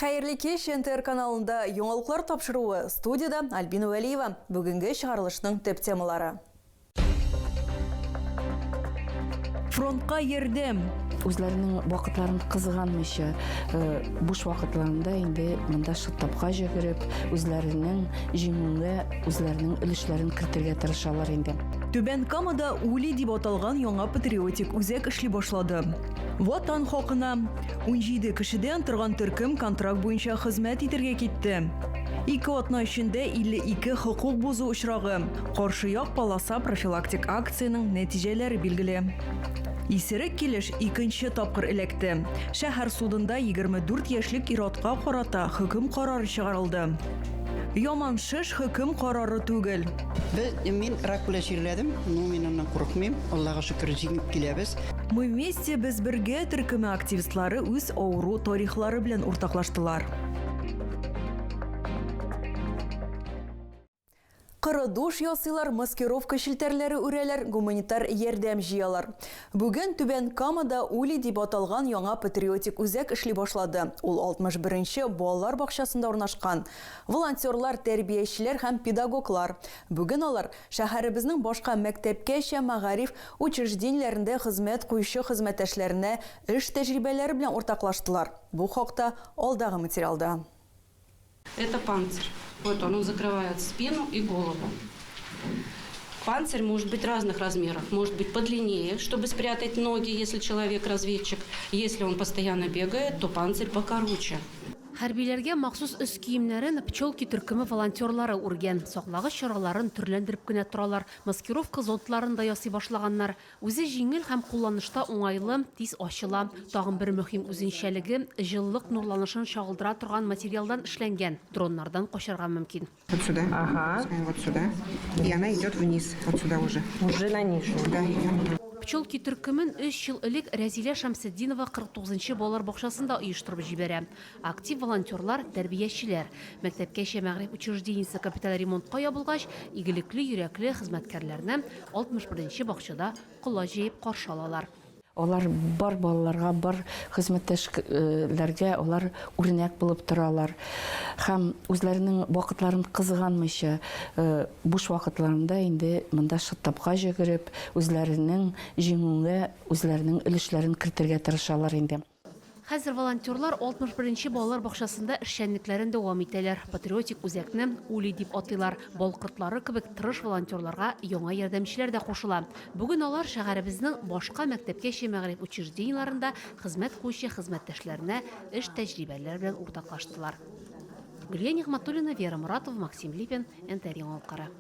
Хайырлы кеш НТР каналында яңалыклар тапшыруы студияда Альбина Валиева. Бүгінгі шығарылышның төп темалары. Фронтқа ердем. Үзләренең вакытларын кызганмыйча, буш вакытларында инде монда шыттапка җигереп, үзләренең җиңүгә, үзләренең өлешләрен кертергә тырышалар инде. Түбән Камада Ули дип аталган яңа патриотик үзәк эшли башлады. Ватан хакына 17 кешедән торган төркем контракт буенча хезмәт итәргә китте. 2 атна эчендә 52 хокук бузу очрагы, каршы як полоса профилактик акцияның нәтиҗәләре билгеле. Исерек килеш икенче тапкыр эләкте. Шәһәр судында 24 яшьлек ир-атка карата хөкем карары чыгарылды. Яман шеш хөкем карары түгел. Мин рак белән җирләдем, мин аннан курыкмыйм. Аллага шөкер җиңеп киләбез. Мы вместе без бергә төркеме активистлары үз авыру тарихлары белән уртаклаштылар. Кырыдуш ясыйлар, маскировка шилтәрләре үрәләр, гуманитар ярдәм җыялар. Бүген Түбән Камада Ули дип аталган яңа патриотик үзәк эшли башлады. Ул 61-нче балалар бакчасында урнашкан. Волонтерлар, тәрбиячеләр һәм педагоглар. Бүген алар шәһәребезнең башка мәктәпкәчә мәгариф учреждениеләрендә хезмәт куючы хезмәттәшләренә эш тәҗрибәләре белән уртаклаштылар. Бу хакта алдагы материалда. Это панцирь. Вот он закрывает спину и голову. Панцирь может быть разных размеров. Может быть подлиннее, чтобы спрятать ноги, если человек разведчик. Если он постоянно бегает, то панцирь покороче. Хәрбиләргә махсус үз киемнәрен пчелки төркеме волонтерлары үргән. Саклагыч чараларын төрләндереп кенә торалар. Маскировка зонтларын да ясый башлаганнар. Үзе җиңел һәм кулланышта уңайлы, тиз ачыла. Тагын бер мөһим үзенчәлеге җылылык нурланышын чагылдыра торган материалдан эшләнгән. Дроннардан качарга мөмкин. Вот сюда. Ага. Вот сюда. И она идет вниз. Вот сюда уже. Уже на нишу. Да, Пчелки төркемен 3 ел элек Рәзилә Шәмсетдинова 49-нчы балалар бакчасында оештырып җибәрә. Актив волонтерлар, тәрбиячеләр. Мәктәпкәчә мәгъриф учреждениесе капиталь ремонтка ябылгач, игелекле йөрәкле хезмәткәрләрне 61-нче бакчада кулла җыеп каршы алалар. Олар бар балаларга, бар хезмәттәшләргә олар үрнәк булып торалар. Һәм үзләренең вакытларын кызганмыйча, буш вакытларында инде монда шыттапка җигереп, үзләренең җиңүгә, үзләренең өлешләрен кертергә тырышалар инде. Хәзер волонтерлар 61-нче балалар бакчасында эшчәнлекләрен дәвам итәләр. Патриотик үзәкне Ули дип атыйлар. Балкортлары кебек тырыш волонтерларга яңа ярдәмчеләр дә кушыла. Бүген алар шәһәребезнең башка мәктәпкәчә мәгъриф учреждениеларында хезмәт куючы хезмәттәшләренә эш тәҗрибәләре белән уртаклаштылар. Гөлия Нигъматуллина, Вера Муратова, Максим Липин, НТР яңалыклары.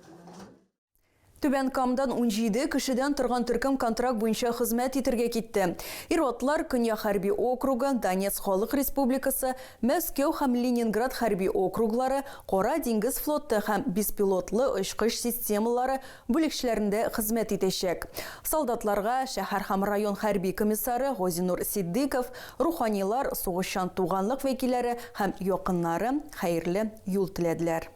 Түбән Камадан 17 кешедән торган төркем контракт буенча хезмәт итәргә китте. Ир-атлар Көньяк хәрби округы, Донецк халык республикасы, Мәскәү һәм Ленинград хәрби округлары, Кара диңгез флоты һәм беспилотлы очкыч системалары бүлекчәләрендә хезмәт итәчәк. Солдатларга шәһәр һәм район хәрби комиссары Гозинур Сиддиков, руханилар, сугышчан туганлык вәкилләре һәм якыннары хәерле юл теләделәр.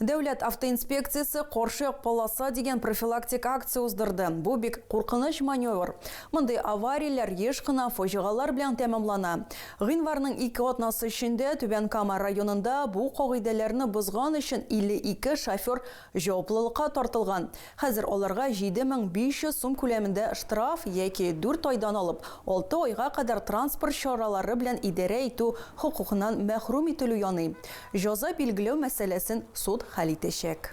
Дәүләт автоинспекциясы каршы як полоса дигән профилактик акция уздырды. Бу бик куркыныч маневр. Мондый аварияләр еш кына фаҗигалар белән тәмамлана. Гыйнварның 2 атнасы эчендә Түбән Кама районында бу кагыйдәләрне бозган өчен 52 шофер җаваплылыкка тартылган. Хәзер аларга 7500 сум күләмендә штраф яки 4 айдан алып 6 айга кадәр транспорт чаралары белән идарә итү хокукыннан мәхрүм ителү яный. Җәза билгеләү мәсьәләсен суд хәл итәчәк.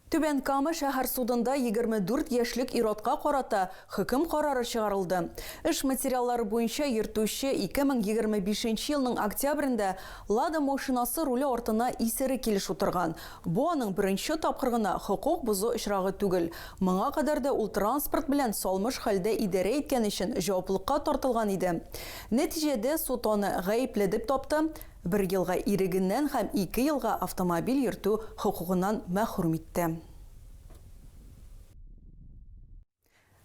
Түбән Кама шәһәр судында 24 яшьлек ир-атка карата хөкем карары чыгарылды. Эш материаллары буенча йөртүче 2025 елның октябрендә Лада машинасы руле артына исере килеш утырган. Бу аның беренче тапкыргына хокук бузу очрагы түгел. Моңа кадәр дә ул транспорт белән салмыш хәлдә идарә иткән өчен җаваплылыкка тартылган иде. Нәтиҗәдә суд аны гаепле дип тапты. 1 елга ирегеннән һәм 2 елга автомобиль йөртү хокукыннан мәхрүм итте.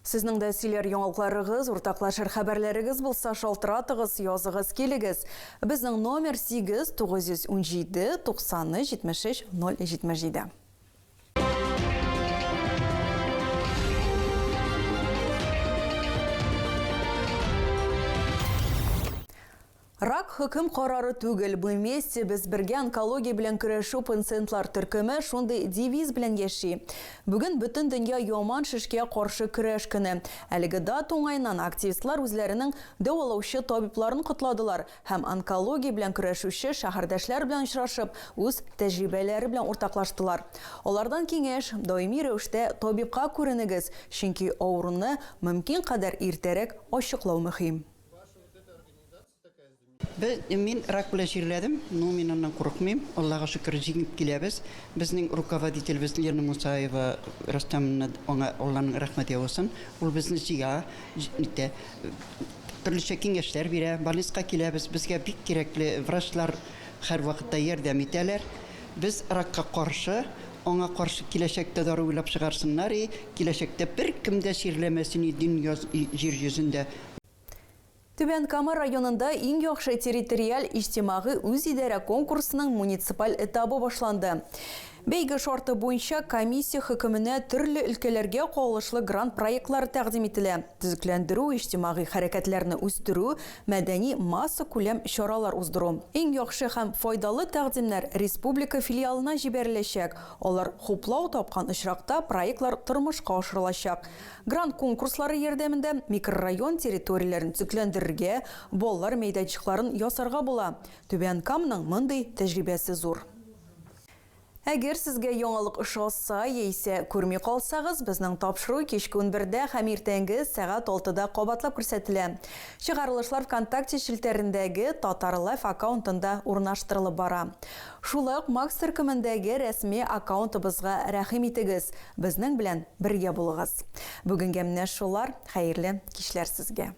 Сезнең дә сөйләр яңалыкларыгыз, уртаклашыр хәбәрләрегез булса шалтыратыгыз, языгыз килегез. Безнең номер 8 917 90 73 077. Рак хөкем карары түгел. Бу месте без бергә онкология белән көрәшү пациентлар төркеме шундый девиз белән яши. Бүген бөтен дөнья яман шешкә каршы көрәш көне. Әлеге дат уңайыннан активистлар үзләренең дәвалаучы табибларын котладылар һәм онкология белән көрәшүче шәһәрдәшләр белән очрашып, үз тәҗрибәләре белән уртаклаштылар. Алардан киңәш, даими рәвештә табибка күренегез, чөнки авыруны мөмкин кадәр иртәрәк ачыклау мөһим. Мин рак белән җирләдем, мин аннан курыкмыйм. Аллага шөкер җиңеп киләбез. Безнең руководителебез Лена Мусаева Ростамовна, Алланың рәхмәте булсын. Ул безне җиңә төрлечә киңәшләр бирә. Больницага киләбез. Безгә бик кирәкле врачлар һәр вакытта ярдәм итәләр. Без ракка каршы, аңа каршы киләчәктә дары уйлап чыгарсыннар, киләчәктә беркем дә җирләмәсен дөнья җир йөзендә. Түбән Кама районында иң яхшы территориаль иҗтимагый үзидарә конкурсының муниципаль этабы башланды. Бәйге шарты буенча комиссия хөкеменә төрле өлкәләргә кагылышлы грант проектлары тәкъдим ителә. Төзекләндерү, иҗтимагый хәрәкәтләрне үстерү, мәдәни масса күләм чаралар уздыру. Иң яхшы һәм файдалы тәкъдимнәр республика филиалына җибәреләчәк. Алар хуплау тапкан очракта проектлар тормышка ашырылачак. Грант конкурслары ярдәмендә микрорайон территорияләрен төзекләндерергә, балалар мәйданчыкларын ясарга була. Түбән Каманың мондый тәҗрибәсе зур. Әгер сезгә яңалык ошаса, яисә күрми калсагыз, безнең тапшыру кичке 11дә һәм иртәнге сәгать 6да кабатлап күрсәтелә. Чыгарылышлар ВКонтакте шелтәрендәге Татар Лайф аккаунтында урнаштырылып бара. Шулай ук Макс төркемендәге рәсми аккаунтыбызга рәхим итегез. Безнең белән бергә булыгыз. Бүгенгә менә шулар. Хәерле кичләр сезгә.